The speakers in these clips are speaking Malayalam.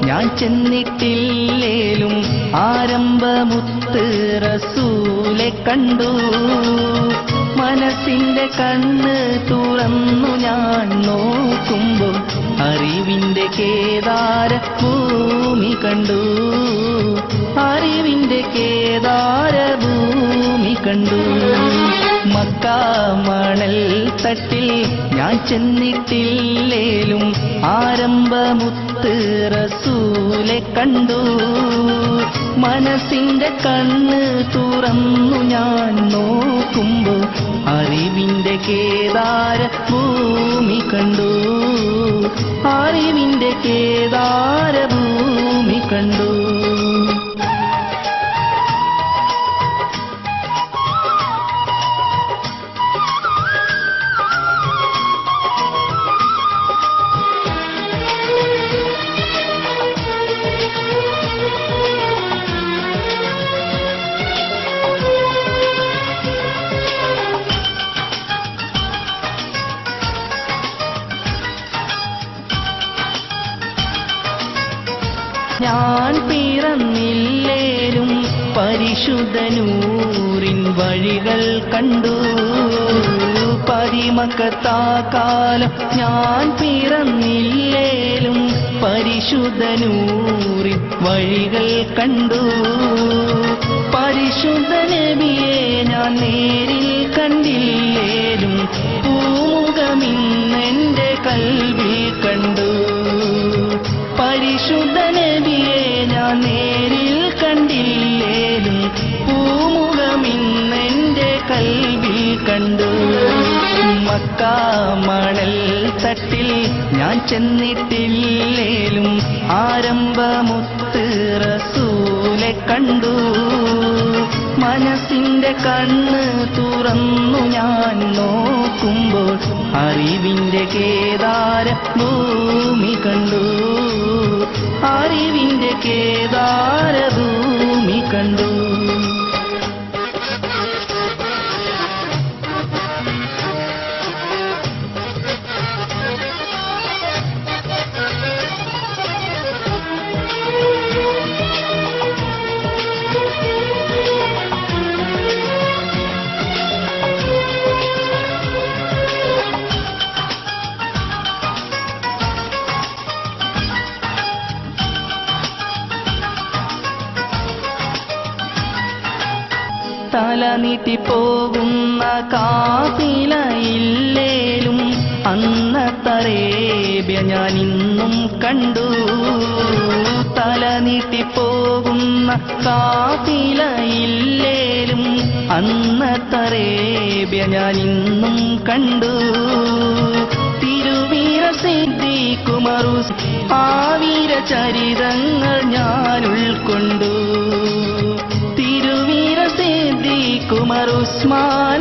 ഞാൻ ചെന്നിട്ടില്ലേലും ആരംഭമുത്ത് റസൂലെ കണ്ടു. മനസ്സിന്റെ കണ്ണ് തുറന്നു ഞാൻ നോക്കുമ്പോൾ അറിവിന്റെ കേദാര ഭൂമി കണ്ടു. അറിവിന്റെ കേദാര ഭൂമി കണ്ടു. മക്ക മണൽ തട്ടിൽ ഞാൻ ചെന്നിട്ടില്ലേലും ആരംഭമുത്ത് റസൂലെ കണ്ടു. മനസ്സിന്റെ കണ്ണ് തുറന്നു ഞാൻ നോക്കുമ്പോൾ അറിവിന്റെ കേദാര ഭൂമി കണ്ടു. അറിവിന്റെ കേദാര ഭൂമി കണ്ടു. ഞാൻ പിറന്നില്ലേലും പരിശുദ്ധനൂറിൻ വഴികൾ കണ്ടു. പരിമക്കത്താക്കാലം ഞാൻ പിറന്നില്ലേലും പരിശുദ്ധനൂറിൻ വഴികൾ കണ്ടു. പരിശുദ്ധ നബിയെ ഞാൻ നേരിൽ കണ്ടില്ലേലും പൂമുഖമിന്നെന്റെ കൽവിൽ കണ്ടു. പരിശുദ്ധ നബിയെ ഞാൻ നേരിൽ കണ്ടില്ലേലും പൂമുഖമിന്നെന്റെ കൽവിൽ കണ്ടു. മക്ക മണൽ തട്ടിൽ ഞാൻ ചെന്നിട്ടില്ലേലും ആരംഭമുത്ത് റസൂലെ കണ്ടു. മനസ്സിന്റെ കണ്ണ് തുറന്നു ഞാൻ നോക്കുമ്പോൾ അറിവിന്റെ കേദാര ഭൂമി കണ്ടു. അറിവിന്റെ കേദാര ഭൂമി കണ്ടു. തല നീട്ടിപ്പോകുന്ന കാഫിലയില്ലേലും അന്നത്തറേബ്യ ഞാൻ ഇന്നും കണ്ടു. തല നീട്ടിപ്പോകുന്ന കാഫിലയില്ലേലും അന്നത്തറേബ്യ ഞാൻ ഇന്നും കണ്ടു. തിരുവീര സിദ്ദീഖുമറു ആ വീര ചരിതങ്ങൾ ഞാൻ ഉൾക്കൊണ്ടു.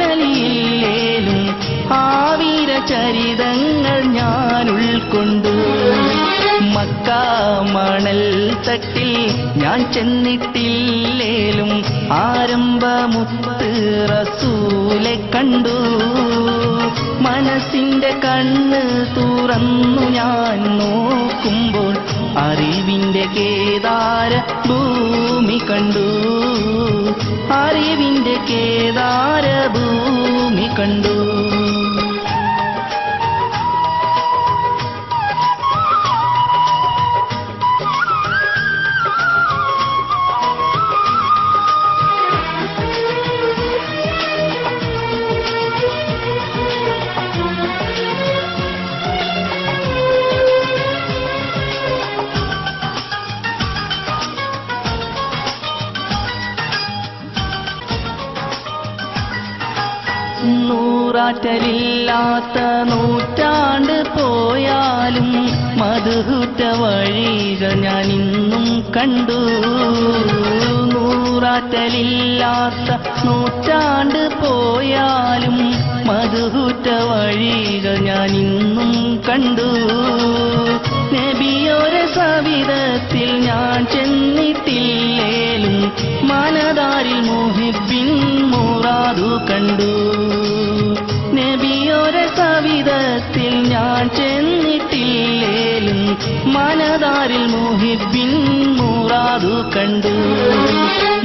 ഉസ്മാനലിയില്ലേലും ആ വീര ചരിതങ്ങൾ ഞാൻ ഉൾക്കൊണ്ടു. മക്ക മണൽ തട്ടിൽ ഞാൻ ചെന്നിട്ടില്ലേലും ആരംഭമുത്ത് റസൂലെ കണ്ടു. മനസ്സിന്റെ കണ്ണ് തുറന്നു ഞാൻ നോക്കുമ്പോൾ അറിവിന്റെ കേദാര ഭൂമി കണ്ടു. അറിവിന്റെ കേദാര ഭൂമി കണ്ടു. നൂറാറ്റലില്ലാത്ത നൂറ്റാണ്ട് പോയാലും മധുഹുറ്റ വഴികൾ ഞാൻ ഇന്നും കണ്ടു. നൂറാറ്റലില്ലാത്ത നൂറ്റാണ്ട് പോയാലും മധുഹുറ്റ വഴികൾ ഞാൻ ഇന്നും കണ്ടു. നബിയോരെ സവിധത്തിൽ ഞാൻ ചെന്നിട്ടില്ലേലും മനതാരിൽ മുഹിബിൻ മുറാദു കണ്ടു. നബിയോരെ സവിധത്തിൽ ഞാൻ ചെന്നിട്ടില്ലേലും മനതാരിൽ മനതാരിൽ മുഹിബിൻ മുറാദു കണ്ടു.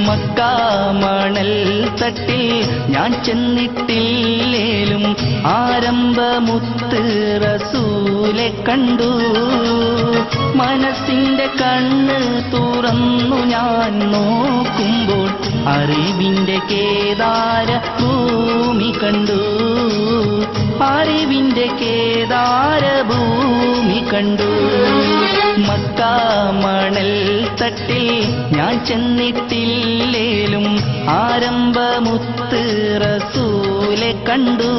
മക്ക മണൽ തട്ടിൽ ഞാൻ ചെന്നിട്ടില്ലേലും ആരംഭമുത്ത് റസൂലെ കണ്ടു. മനസ്സിന്റെ കണ്ണ് തുറന്നു ഞാൻ നോക്കുമ്പോൾ അറിവിന്റെ കേദാര ഭൂമി കണ്ടു. അറിവിന്റെ കേദാര ഭൂമി കണ്ടു. മക്ക മണൽ തട്ടിൽ ഞാൻ ചെന്നിട്ടില്ലേലും ആരംഭമുത്ത് റസൂലെ കണ്ടു.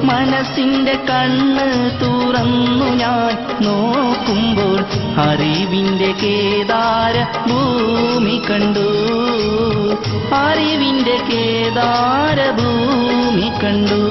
മനസ്സിന്റെ കണ്ണ് തുറന്നു ഞാൻ നോക്കുമ്പോൾ അറിവിന്റെ കേദാര ഭൂമി കണ്ടു. അറിവിന്റെ കേദാര ഭൂമി കണ്ടു.